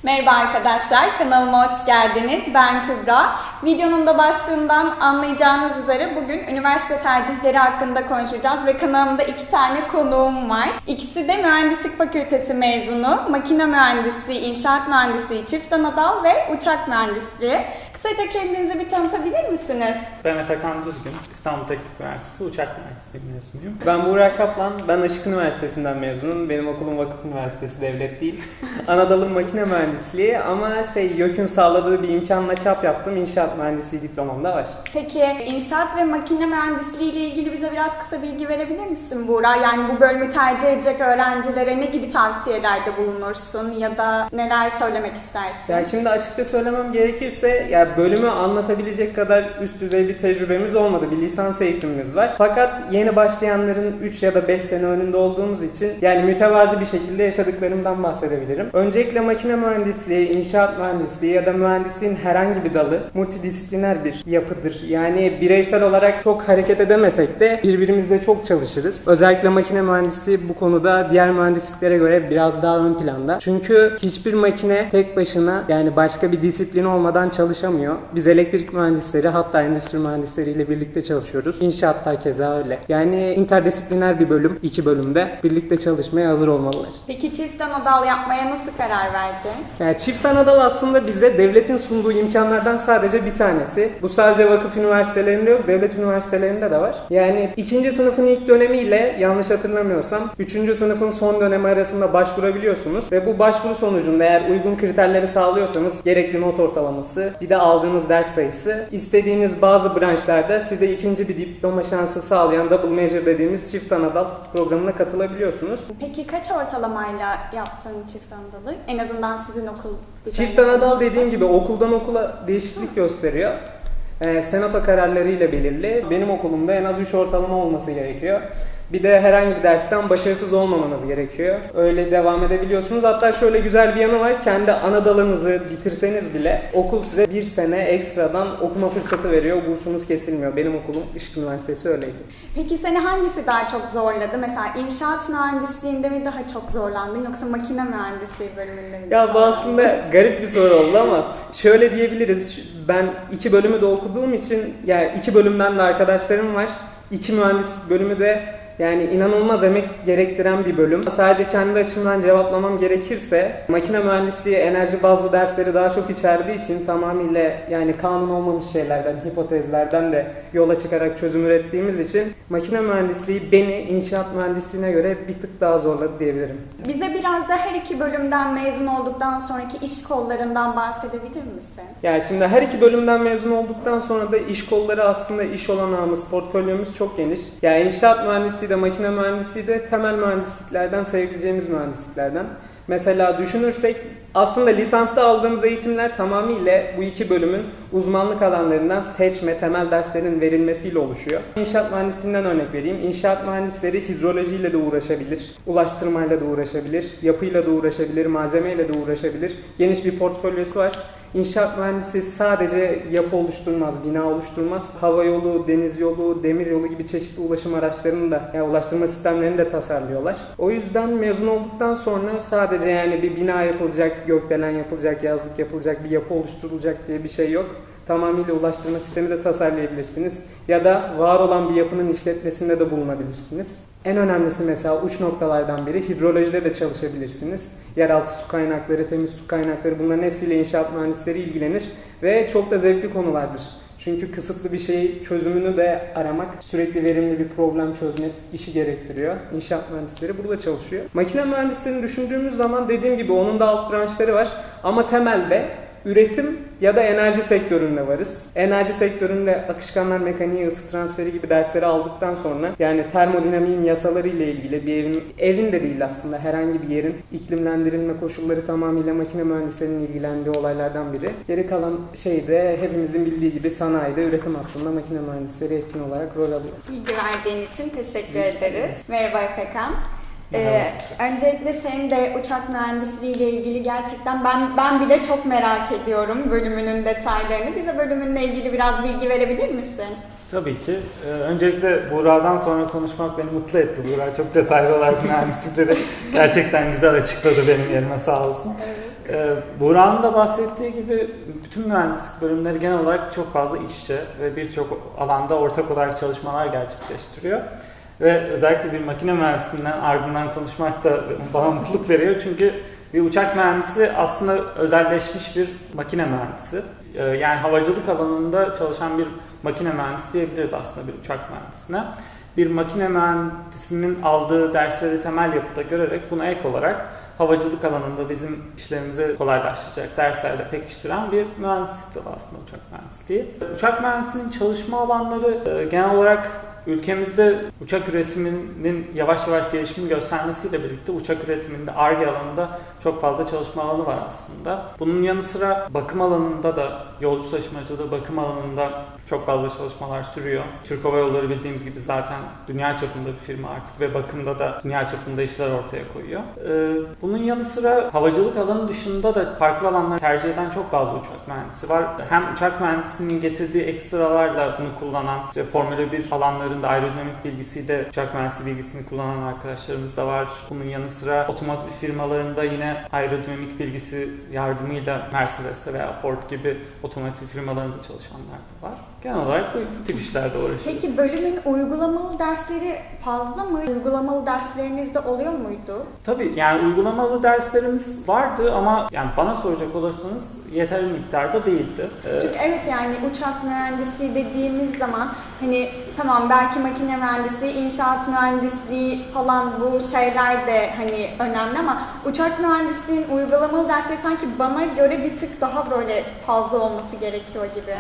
Merhaba arkadaşlar, kanalıma hoş geldiniz. Ben Kübra. Videonun da başlığından anlayacağınız üzere bugün üniversite tercihleri hakkında konuşacağız ve kanalımda 2 tane konuğum var. İkisi de mühendislik fakültesi mezunu, makine mühendisliği, inşaat mühendisliği, çift anadal ve uçak mühendisliği. Kısaca kendinizi bir tanıtabilir misiniz? Ben Efekan Düzgün, İstanbul Teknik Üniversitesi Uçak Mühendisliği mezunuyum. Ben Burak Kaplan, ben Işık Üniversitesi'nden mezunum. Benim okulum Vakıf Üniversitesi, devlet değil. Anadolu Makine Mühendisliği ama YÖK'ün sağladığı bir imkanla çap yaptım. İnşaat Mühendisliği diplomam da var. Peki inşaat ve makine mühendisliği ile ilgili bize biraz kısa bilgi verebilir misin Burak? Yani bu bölümü tercih edecek öğrencilere ne gibi tavsiyelerde bulunursun ya da neler söylemek istersin? Ya şimdi açıkça söylemem gerekirse bölümü anlatabilecek kadar üst düzey bir tecrübemiz olmadı. Bir lisans eğitimimiz var. Fakat yeni başlayanların 3 ya da 5 sene önünde olduğumuz için mütevazi bir şekilde yaşadıklarımdan bahsedebilirim. Öncelikle makine mühendisliği, inşaat mühendisliği ya da mühendisliğin herhangi bir dalı multidisipliner bir yapıdır. Yani bireysel olarak çok hareket edemesek de birbirimizle çok çalışırız. Özellikle makine mühendisliği bu konuda diğer mühendisliklere göre biraz daha ön planda. Çünkü hiçbir makine tek başına başka bir disiplin olmadan çalışamıyor. Biz elektrik mühendisleri hatta endüstri mühendisleriyle birlikte çalışıyoruz. İnşaatta keza öyle. Yani interdisipliner bir bölüm, 2 bölümde birlikte çalışmaya hazır olmalılar. Peki çift anadal yapmaya nasıl karar verdin? Çift anadal aslında bize devletin sunduğu imkanlardan sadece bir tanesi. Bu sadece vakıf üniversitelerinde yok, devlet üniversitelerinde de var. Yani 2. sınıfın ilk dönemiyle yanlış hatırlamıyorsam 3. sınıfın son dönemi arasında başvurabiliyorsunuz ve bu başvuru sonucunda eğer uygun kriterleri sağlıyorsanız gerekli not ortalaması, bir de aldığınız ders sayısı, istediğiniz bazı branşlarda size ikinci bir diploma şansı sağlayan double major dediğimiz çift anadal programına katılabiliyorsunuz. Peki kaç ortalamayla yaptın çift anadalı? En azından sizin okul... Çift anadal dediğim gibi okuldan okula değişiklik gösteriyor. Senato kararlarıyla belirli. Benim okulumda en az 3 ortalama olması gerekiyor. Bir de herhangi bir dersten başarısız olmamanız gerekiyor. Öyle devam edebiliyorsunuz. Hatta şöyle güzel bir yanı var. Kendi ana dalınızı bitirseniz bile okul size 1 sene ekstradan okuma fırsatı veriyor. Bursunuz kesilmiyor. Benim okulum Işık Üniversitesi öyleydi. Peki seni hangisi daha çok zorladı? Mesela inşaat mühendisliğinde mi daha çok zorlandın yoksa makine mühendisliği bölümünde mi? Bu aslında garip bir soru oldu ama şöyle diyebiliriz. Ben 2 bölümü de okuduğum için 2 bölümden de arkadaşlarım var. 2 mühendislik bölümü de inanılmaz emek gerektiren bir bölüm. Sadece kendi açımdan cevaplamam gerekirse makine mühendisliği enerji bazlı dersleri daha çok içerdiği için tamamıyla kanun olmamış şeylerden, hipotezlerden de yola çıkarak çözüm ürettiğimiz için makine mühendisliği beni inşaat mühendisliğine göre bir tık daha zorladı diyebilirim. Bize biraz da her 2 bölümden mezun olduktan sonraki iş kollarından bahsedebilir misin? Şimdi her 2 bölümden mezun olduktan sonra da iş kolları aslında iş olanağımız, portfolyomuz çok geniş. İnşaat mühendisliği de makine mühendisliği de temel mühendisliklerden sayabileceğimiz mühendisliklerden. Mesela düşünürsek aslında lisansta aldığımız eğitimler tamamıyla bu 2 bölümün uzmanlık alanlarından seçme, temel derslerin verilmesiyle oluşuyor. İnşaat mühendisliğinden örnek vereyim. İnşaat mühendisleri hidrolojiyle de uğraşabilir, ulaştırmayla da uğraşabilir, yapıyla da uğraşabilir, malzemeyle de uğraşabilir. Geniş bir portfolyosu var. İnşaat mühendisi sadece yapı oluşturmaz, bina oluşturmaz. Hava yolu, deniz yolu, demir yolu gibi çeşitli ulaşım araçlarını da, ulaştırma sistemlerini de tasarlıyorlar. O yüzden mezun olduktan sonra sadece bir bina yapılacak, gökdelen yapılacak, yazlık yapılacak, bir yapı oluşturulacak diye bir şey yok. Tamamıyla ulaştırma sistemi de tasarlayabilirsiniz. Ya da var olan bir yapının işletmesinde de bulunabilirsiniz. En önemlisi mesela uç noktalardan biri hidrolojide de çalışabilirsiniz. Yeraltı su kaynakları, temiz su kaynakları bunların hepsiyle inşaat mühendisleri ilgilenir ve çok da zevkli konulardır. Çünkü kısıtlı bir şey çözümünü de aramak, sürekli verimli bir problem çözmek işi gerektiriyor. İnşaat mühendisleri burada çalışıyor. Makine mühendislerini düşündüğümüz zaman dediğim gibi onun da alt branşları var ama temelde üretim ya da enerji sektöründe varız. Enerji sektöründe akışkanlar mekaniği, ısı transferi gibi dersleri aldıktan sonra termodinamiğin yasaları ile ilgili bir evin de değil aslında herhangi bir yerin iklimlendirilme koşulları tamamıyla makine mühendislerinin ilgilendiği olaylardan biri. Geri kalan de hepimizin bildiği gibi sanayide üretim hattında makine mühendisleri etkin olarak rol alıyor. Bilgi verdiğin için teşekkür ederiz. Merhaba Efekan. Öncelikle senin de uçak mühendisliği ile ilgili gerçekten ben bile çok merak ediyorum bölümünün detaylarını. Bize bölümünle ilgili biraz bilgi verebilir misin? Tabii ki. Öncelikle Buğra'dan sonra konuşmak beni mutlu etti. Buğra çok detaylı olarak mühendislikleri gerçekten güzel açıkladı benim yerime, sağ olsun. Evet. Buğra'nın da bahsettiği gibi bütün mühendislik bölümleri genel olarak çok fazla iç içe ve birçok alanda ortak olarak çalışmalar gerçekleştiriyor. Ve özellikle bir makine mühendisliğinden ardından konuşmak da bana mutluluk veriyor. Çünkü bir uçak mühendisi aslında özelleşmiş bir makine mühendisi. Yani havacılık alanında çalışan bir makine mühendisi diyebiliriz aslında bir uçak mühendisine. Bir makine mühendisinin aldığı dersleri temel yapıda görerek buna ek olarak havacılık alanında bizim işlerimizi kolaylaştıracak derslerle pekiştiren bir mühendislik dalı aslında uçak mühendisliği. Uçak mühendisliğinin çalışma alanları genel olarak ülkemizde uçak üretiminin yavaş yavaş gelişimi göstermesiyle birlikte uçak üretiminde Ar-Ge alanında çok fazla çalışma alanı var aslında. Bunun yanı sıra bakım alanında da, yolcu taşımacılığı bakım alanında çok fazla çalışmalar sürüyor. Türk Hava Yolları bildiğimiz gibi zaten dünya çapında bir firma artık ve bakımda da dünya çapında işler ortaya koyuyor. Bunun yanı sıra havacılık alanı dışında da farklı alanlar tercih eden çok fazla uçak mühendisi var. Hem uçak mühendisliğinin getirdiği ekstralarla bunu kullanan, işte Formula 1 alanlarında aerodinamik bilgisiyle uçak mühendisliği bilgisini kullanan arkadaşlarımız da var. Bunun yanı sıra otomotiv firmalarında yine aerodinamik bilgisi yardımıyla Mercedes'te veya Ford gibi otomotiv firmalarında çalışanlar da var. Genel olarak bu tip işlerle uğraşıyoruz. Peki bölümün uygulamalı dersleri fazla mı? Uygulamalı dersleriniz de oluyor muydu? Tabii yani uygulamalı derslerimiz vardı ama yani bana soracak olursanız yeterli miktarda değildi. Çünkü evet yani uçak mühendisi dediğimiz zaman hani tamam belki makine mühendisliği, inşaat mühendisliği falan bu şeyler de hani önemli ama uçak mühendisliğinin uygulamalı dersleri sanki bana göre bir tık daha böyle fazla olması gerekiyor gibi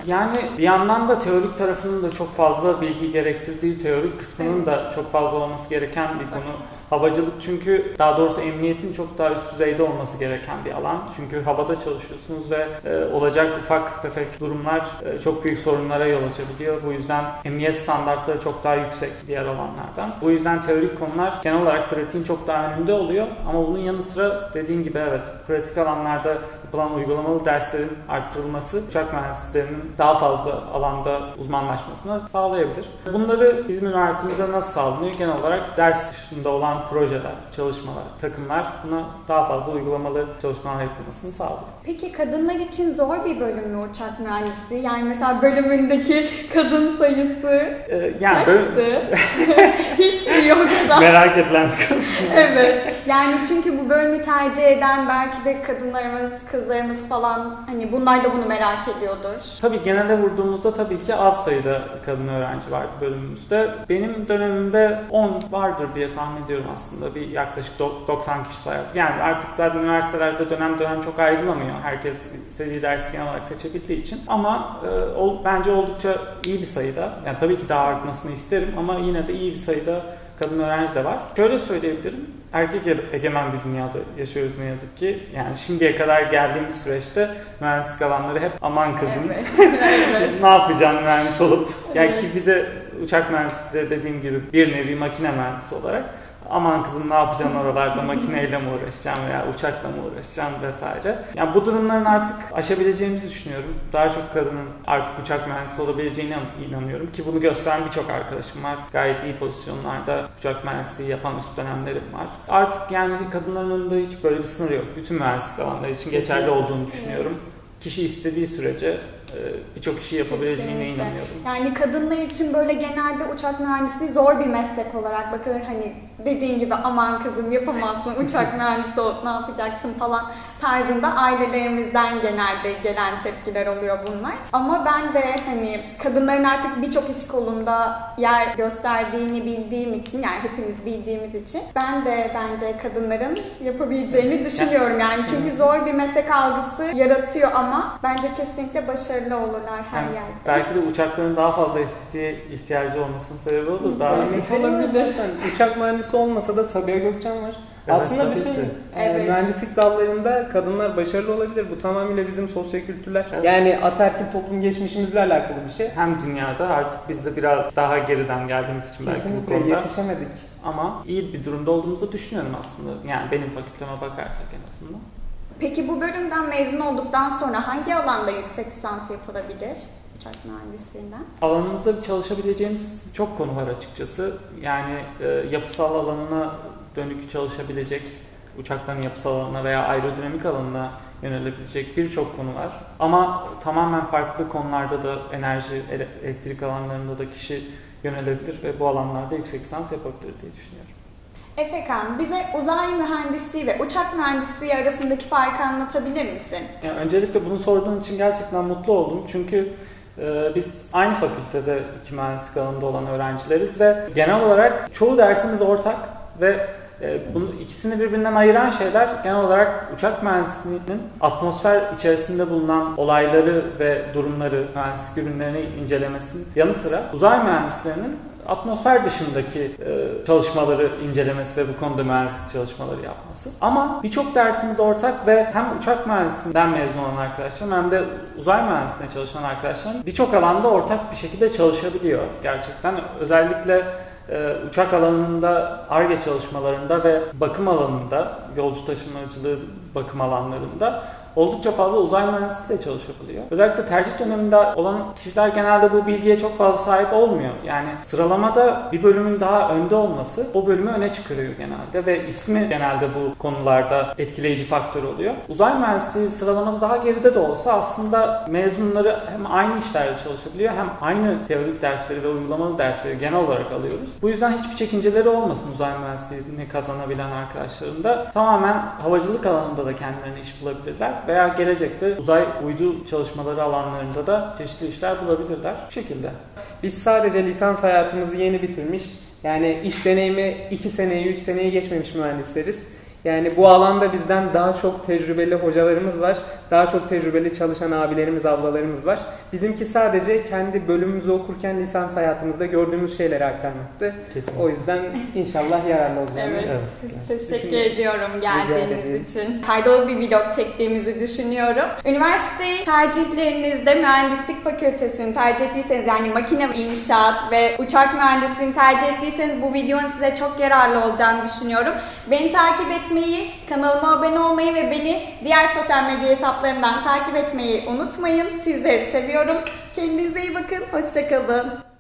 yani. Bir yandan da teorik tarafının da çok fazla bilgi gerektirdiği, teorik kısmının da çok fazla olması gereken bir konu. Havacılık çünkü daha doğrusu emniyetin çok daha üst düzeyde olması gereken bir alan. Çünkü havada çalışıyorsunuz ve olacak ufak tefek durumlar çok büyük sorunlara yol açabiliyor. Bu yüzden emniyet standartları çok daha yüksek diğer alanlardan. Bu yüzden teorik konular genel olarak pratiğin çok daha önünde oluyor. Ama bunun yanı sıra dediğin gibi evet pratik alanlarda yapılan uygulamalı derslerin arttırılması uçak mühendislerinin daha fazla alanda uzmanlaşmasını sağlayabilir. Bunları bizim üniversitemizde nasıl sağlanıyor? Genel olarak ders dışında olan projeler, çalışmalar, takımlar buna daha fazla uygulamalı çalışmalar yapılmasını sağlıyor. Peki kadınlar için zor bir bölüm mü uçak mühendisliği? Yani mesela bölümündeki kadın sayısı kaçtı? Hiç mi yoksa? Merak edilen bir konu. Evet. Yani çünkü bu bölümü tercih eden belki de kadınlarımız, kızlarımız falan hani bunlar da bunu merak ediyordur. Tabii genelde vurduğumuzda tabii ki az sayıda kadın öğrenci vardı bölümümüzde. Benim dönemimde 10 vardır diye tahmin ediyorum aslında. Bir yaklaşık 90 kişi sayarız. Yani artık zaten üniversitelerde dönem dönem çok ayrılamıyor. Herkes istediği dersi genel olarak seçebildiği için. Ama bence oldukça iyi bir sayıda. Yani tabii ki daha artmasını isterim ama yine de iyi bir sayıda kadın öğrenci de var. Şöyle söyleyebilirim. Erkek egemen bir dünyada yaşıyoruz ne yazık ki. Yani şimdiye kadar geldiğimiz süreçte mühendislik alanları hep aman kızım. Evet. Evet. Ne yapacaksın mühendis olup? Yani Evet. ki bir de uçak mühendisliği dediğim gibi bir nevi makine mühendisi olarak aman kızım ne yapacaksın oralarda makineyle mi uğraşacaksın veya uçakla mı uğraşacaksın vesaire. Yani bu durumların artık aşabileceğimizi düşünüyorum. Daha çok kadının artık uçak mühendisi olabileceğine inanıyorum ki bunu gösteren birçok arkadaşım var. Gayet iyi pozisyonlarda uçak mühendisliği yapan üst dönemlerim var. Artık yani kadınların önünde hiç böyle bir sınır yok. Bütün mühendislik alanları için geçerli olduğunu düşünüyorum. Kişi istediği sürece birçok işi yapabileceğine Kesinlikle. inanıyorum. Yani kadınlar için böyle genelde uçak mühendisliği zor bir meslek olarak bakılır. Hani dediğin gibi aman kızım yapamazsın, uçak mühendisi olup ne yapacaksın falan tarzında ailelerimizden genelde gelen tepkiler oluyor bunlar. Ama ben de hani kadınların artık birçok iş kolunda yer gösterdiğini bildiğim için yani hepimiz bildiğimiz için ben de bence kadınların yapabileceğini düşünüyorum yani. Çünkü zor bir meslek algısı yaratıyor ama bence kesinlikle başarılı olurlar her Yani yerde. belki de uçakların daha fazla estetiğe ihtiyacı olmasının sebebi olur. Daha Olabilir. Uçak mühendisi olmasa da Sabiha Gökçen var. Evet, Aslında tabii bütün ki. Evet. mühendislik dallarında kadınlar başarılı olabilir. Bu tamamıyla bizim sosyokültürler. Yani ataerkil toplum geçmişimizle alakalı bir şey. hem dünyada artık biz de biraz daha geriden geldiğimiz için belki bu Kesinlikle konuda. yetişemedik. Ama iyi bir durumda olduğumuzu düşünüyorum aslında. Yani benim fakülteme bakarsak en azından. Peki bu bölümden mezun olduktan sonra hangi alanda yüksek lisans yapılabilir? Uçak mühendisliğinden. Alanımızda çalışabileceğimiz çok konu var açıkçası. Yani yapısal alanına dönük çalışabilecek uçakların yapısal alanına veya aerodinamik alanına yönelebilecek birçok konu var. Ama tamamen farklı konularda da enerji, elektrik alanlarında da kişi yönelebilir ve bu alanlarda yüksek lisans yapabilir diye düşünüyorum. Efekan, bize uzay mühendisliği ve uçak mühendisliği arasındaki farkı anlatabilir misin? Yani öncelikle bunu sorduğun için gerçekten mutlu oldum. Çünkü biz aynı fakültede iki mühendislik alanında olan öğrencileriz ve genel olarak çoğu dersimiz ortak ve bunun ikisini birbirinden ayıran şeyler genel olarak uçak mühendisliğinin atmosfer içerisinde bulunan olayları ve durumları, mühendislik ürünlerini incelemesinin yanı sıra uzay mühendislerinin atmosfer dışındaki çalışmaları incelemesi ve bu konuda mühendislik çalışmaları yapması. Ama birçok dersimiz ortak ve hem uçak mühendisliğinden mezun olan arkadaşlarım hem de uzay mühendisliğinde çalışan arkadaşlarım birçok alanda ortak bir şekilde çalışabiliyor gerçekten. Özellikle uçak alanında, Ar-Ge çalışmalarında ve bakım alanında, yolcu taşımacılığı bakım alanlarında oldukça fazla uzay mühendisliği de çalışabiliyor. Özellikle tercih döneminde olan kişiler genelde bu bilgiye çok fazla sahip olmuyor. Yani sıralamada bir bölümün daha önde olması o bölümü öne çıkarıyor genelde ve ismi genelde bu konularda etkileyici faktör oluyor. Uzay mühendisliği sıralamada daha geride de olsa aslında mezunları hem aynı işlerde çalışabiliyor hem aynı teorik dersleri ve uygulamalı dersleri genel olarak alıyoruz. Bu yüzden hiçbir çekinceleri olmasın uzay mühendisliğini kazanabilen arkadaşlarım da tamamen havacılık alanında da kendilerine iş bulabilirler. Veya gelecekte uzay uydu çalışmaları alanlarında da çeşitli işler bulabilirler. Bu şekilde. Biz sadece lisans hayatımızı yeni bitirmiş, yani iş deneyimi 2 seneyi, 3 seneyi geçmemiş mühendisleriz. Yani bu alanda bizden daha çok tecrübeli hocalarımız var, daha çok tecrübeli çalışan abilerimiz, ablalarımız var. Bizimki sadece kendi bölümümüzü okurken lisans hayatımızda gördüğümüz şeyleri aktarmaktı. Kesinlikle. O yüzden inşallah yararlı olacağını. Evet, teşekkür düşünüyoruz. ediyorum geldiğiniz için. Faydalı bir vlog çektiğimizi düşünüyorum. Üniversite tercihlerinizde mühendislik fakültesini tercih ettiyseniz, yani makine, inşaat ve uçak mühendisliğini tercih ettiyseniz bu videonun size çok yararlı olacağını düşünüyorum. Beni takip etmeyi, kanalıma abone olmayı ve beni diğer sosyal medya hesaplarımdan takip etmeyi unutmayın. Sizleri seviyorum. Kendinize iyi bakın. Hoşça kalın.